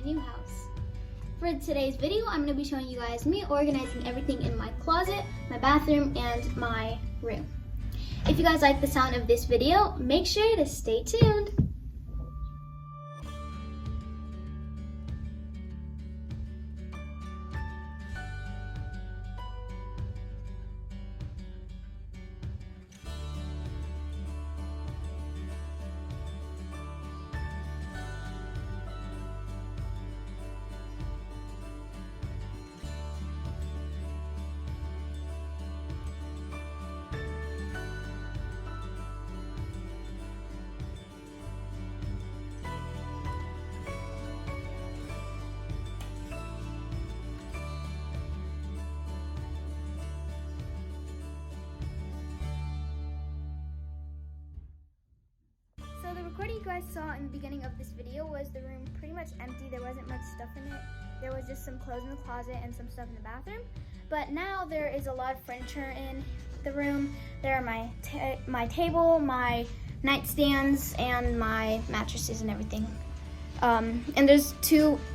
new house. For today's video, I'm going to be showing you guys me organizing everything in my closet, my bathroom, and my room. If you guys like the sound of this video, make sure to stay tuned. So the recording you guys saw in the beginning of this video was the room pretty much empty. There wasn't much stuff in it. There was just some clothes in the closet and some stuff in the bathroom. But now there is a lot of furniture in the room. There are my table, my nightstands, and my mattresses and everything. And there's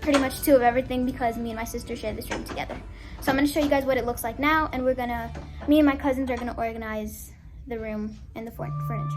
pretty much two of everything because me and my sister share this room together. So I'm gonna show you guys what it looks like now, and me and my cousins are gonna organize the room and the furniture.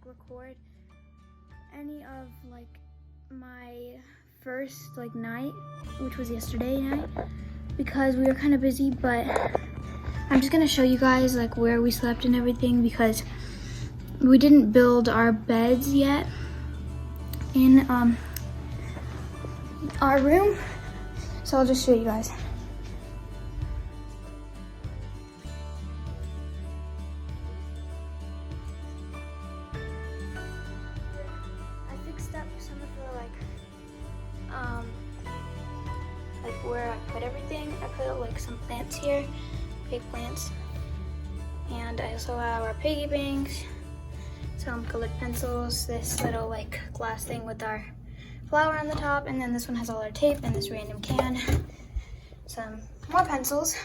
Record any of my first night, which was yesterday night, because we were kind of busy, but I'm just gonna show you guys where we slept and everything because we didn't build our beds yet in our room, so I'll just show you guys. Some of the where I put everything. I put some plants here, big plants, and I also have our piggy banks, some colored pencils, this little glass thing with our flower on the top, and then this one has all our tape and this random can, some more pencils,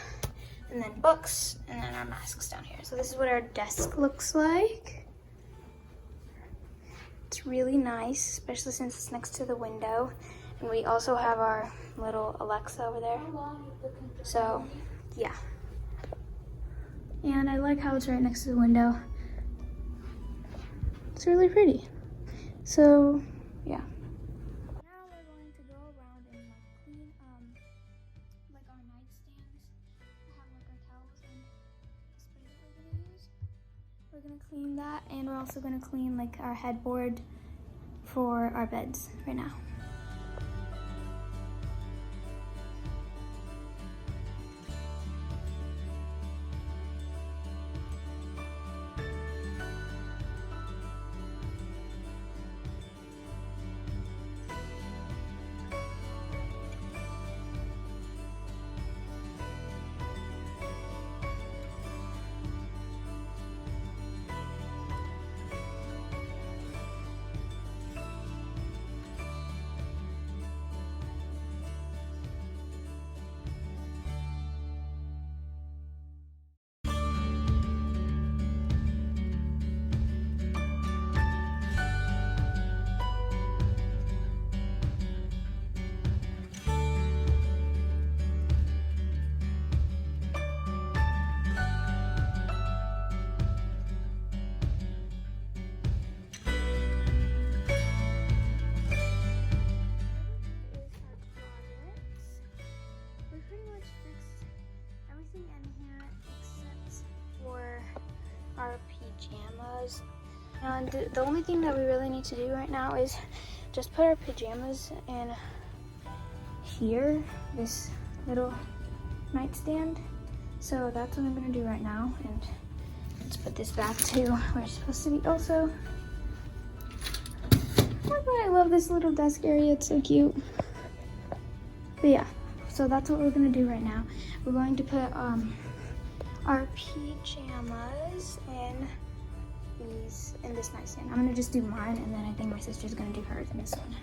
and then books, and then our masks down here. So this is what our desk looks like. It's really nice, especially since it's next to the window. And we also have our little Alexa over there. So, yeah. And I like how it's right next to the window. It's really pretty. So, yeah. Now we're going to go around and like clean like our nightstands. We have like our towels and spray that we're gonna use. We're gonna clean that, and we're also gonna clean like our headboard for our beds right now. Our pajamas, and the only thing that we really need to do right now is just put our pajamas in here, this little nightstand. So that's what I'm gonna do right now, and let's put this back to where it's supposed to be also. Oh my god, I love this little desk area, it's so cute. But yeah, so that's what we're gonna do right now. We're going to put our pajamas in this nightstand. I'm gonna just do mine, and then I think my sister's gonna do hers in this one.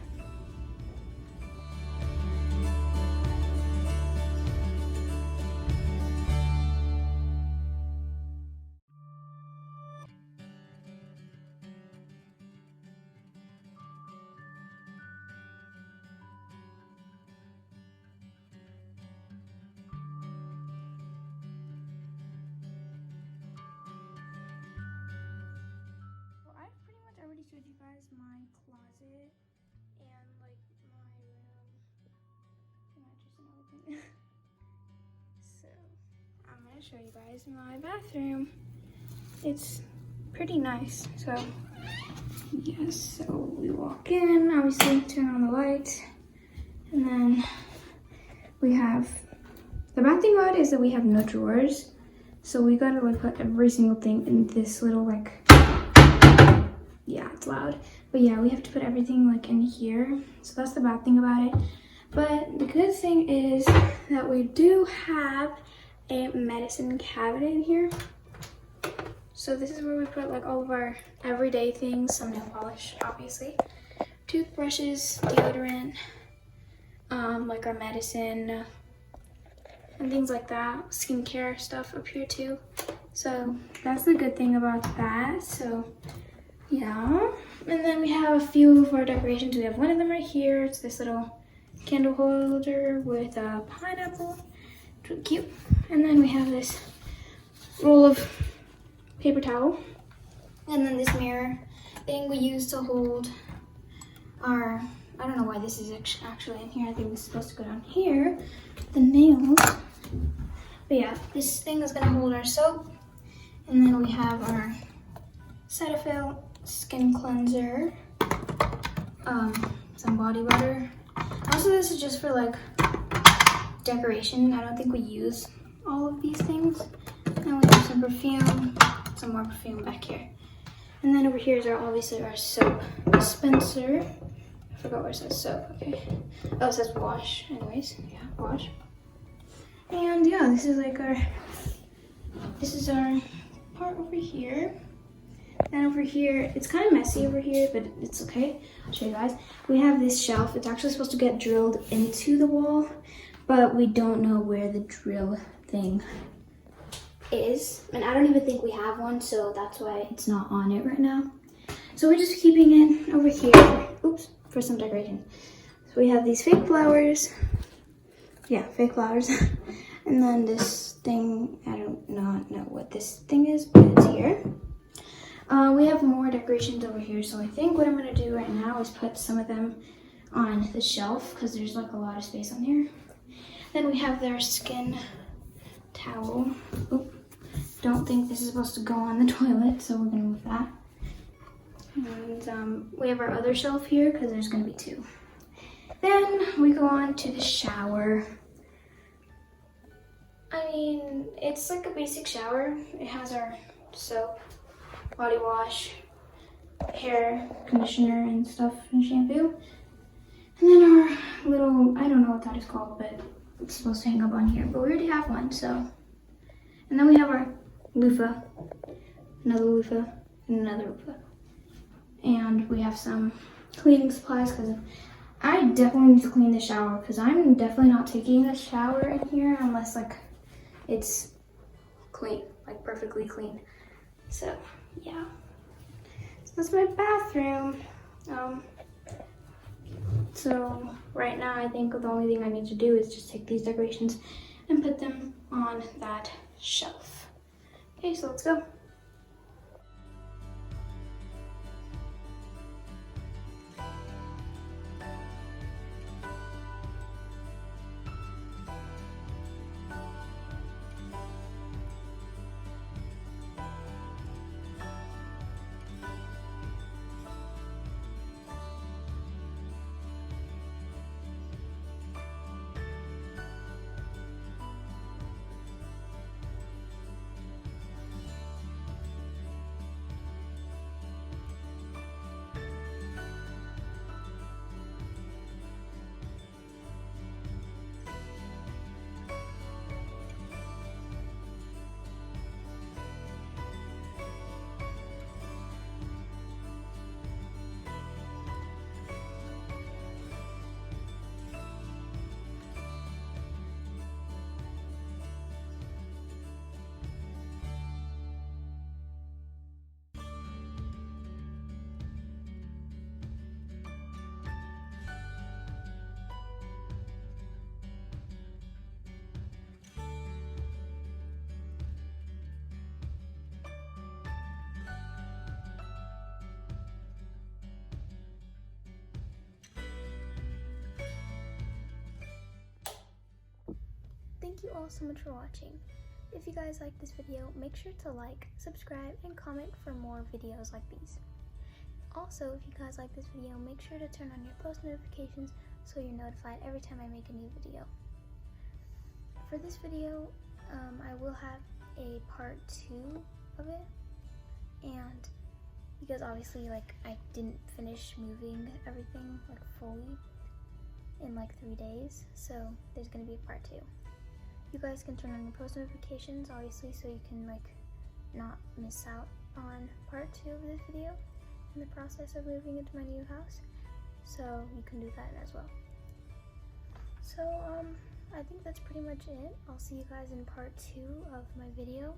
Already showed you guys my closet and like my room, mattress and everything. So I'm gonna show you guys my bathroom. It's pretty nice. So yes, so we walk in, obviously turn on the lights, and then we have, the bad thing about it is that we have no drawers, so we gotta like put every single thing in this little like, yeah, it's loud. But yeah, we have to put everything like in here. So that's the bad thing about it. But the good thing is that we do have a medicine cabinet in here. So this is where we put like all of our everyday things, some nail polish, obviously, toothbrushes, deodorant, like our medicine, and things like that. Skincare stuff up here too. So that's the good thing about that. So yeah, and then we have a few of our decorations. We have one of them right here. It's this little candle holder with a pineapple. It's really cute. And then we have this roll of paper towel. And then this mirror thing we use to hold our, I don't know why this is actually in here. I think this is supposed to go down here, the nails. But yeah, this thing is gonna hold our soap. And then we have our Cetaphil skin cleanser, some body butter. Also, this is just for like decoration. I don't think we use all of these things. And we have some perfume, some more perfume back here. And then over here is obviously our soap dispenser. I forgot where it says soap, okay. Oh, it says wash, anyways, yeah, wash. And yeah, this is our part over here. And over here, it's kind of messy over here, but it's okay. I'll show you guys. We have this shelf. It's actually supposed to get drilled into the wall, but we don't know where the drill thing is. And I don't even think we have one, so that's why it's not on it right now. So we're just keeping it over here, oops, for some decoration. So So we have these fake flowers. Yeah, fake flowers. And then this thing, I do not know what this thing is, but it's here. We have more decorations over here, so I think what I'm gonna do right now is put some of them on the shelf because there's like a lot of space on here. Then we have their skin towel. Oop. Don't think this is supposed to go on the toilet, so we're gonna move that. And we have our other shelf here because there's gonna be two. Then we go on to the shower. I mean, it's like a basic shower. It has our soap, body wash, hair conditioner and stuff, and shampoo. And then our little, I don't know what that is called, but it's supposed to hang up on here, but we already have one, so. And then we have our loofah, another loofah, and another loofah. And we have some cleaning supplies because I definitely need to clean the shower because I'm definitely not taking a shower in here unless like it's clean, like perfectly clean. So yeah, so that's my bathroom. So right now I think the only thing I need to do is just take these decorations and put them on that shelf. Okay, so let's go. Thank you all so much for watching. If you guys like this video, make sure to like, subscribe, and comment for more videos like these. Also, if you guys like this video, make sure to turn on your post notifications so you're notified every time I make a new video. For this video, I will have a part 2 of it, and because obviously like I didn't finish moving everything like fully in like 3 days, so there's gonna be a part 2. You guys can turn on your post notifications obviously so you can like not miss out on part 2 of this video in the process of moving into my new house, so you can do that as well. So I think that's pretty much it. I'll see you guys in part 2 of my video,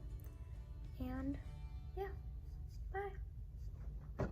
and yeah, bye.